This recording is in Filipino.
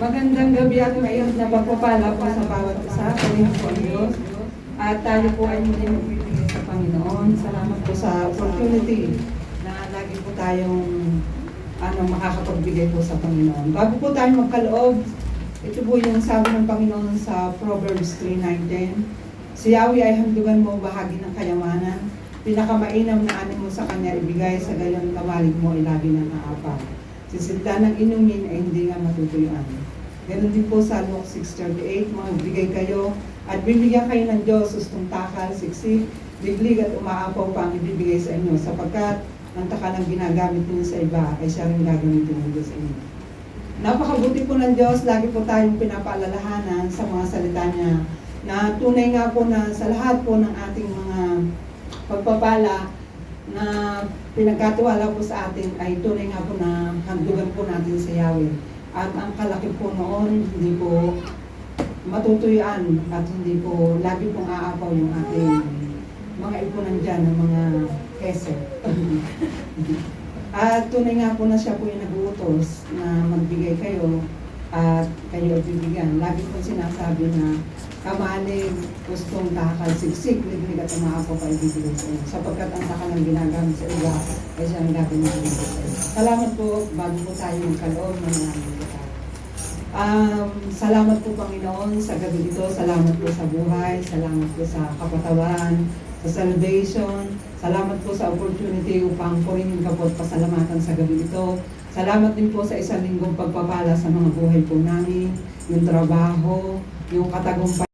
Magandang gabi at ngayon na pagpapala po sa bawat isa. Panginoon po ang Diyos. At tayo po ay muli magbibigay sa Panginoon. Salamat po sa opportunity na lagi po tayong makakapagbigay po sa Panginoon. Bago po tayo magkaloob, ito po yung sabi ng Panginoon sa Proverbs 3:19. Si Yahweh ay handugan mo bahagi ng kayamanan. Pinakamainam na ani mo sa Kanya ibigay, sa gayon kamalig mo ilabi ng aapaw. Sisilda ng inumin ay hindi nga matutuyuan. Ganon din po sa Luke 6:38, magbigay kayo at bibigyan kayo ng Diyos, ustong takal, siksik, biglig at umaapaw pa ang ibibigay sa inyo, sapagkat ang takalang ginagamit niyo sa iba ay siya rin gagamitin ng Diyos sa inyo. Napakabuti po ng Diyos, lagi po tayong pinapaalalahanan sa mga salita niya na tunay nga po na sa lahat po ng ating mga pagpapala na pinagkatiwala po sa atin ay tunay nga po na handugan po natin sa Yahweh. At ang kalaki po noon, hindi po matutuyuan at hindi po lagi pong aapaw yung ating mga ipunan dyan ng mga keso. At tunay nga po na siya po yung nag-uutos na magbigay kayo at kayo ay bibigyan. Lagi po sinasabi na kamalig, gustong takal, siksik, liglig at umaapaw pa ibibigay sa inyo. Sapagkat ang takal ang ginagamit sa iba ay siya ang gagawin sa inyo. Salamat po, bago po tayo magkaloob ng mga salamat po Panginoon sa gabi ito. Salamat po sa buhay. Salamat po sa kapatawan, sa salvation. Salamat po sa opportunity upang purihin ka po at pasalamatan sa gabi ito. Salamat din po sa isang linggong pagpapala sa mga buhay po namin, yung trabaho, yung katagumpay.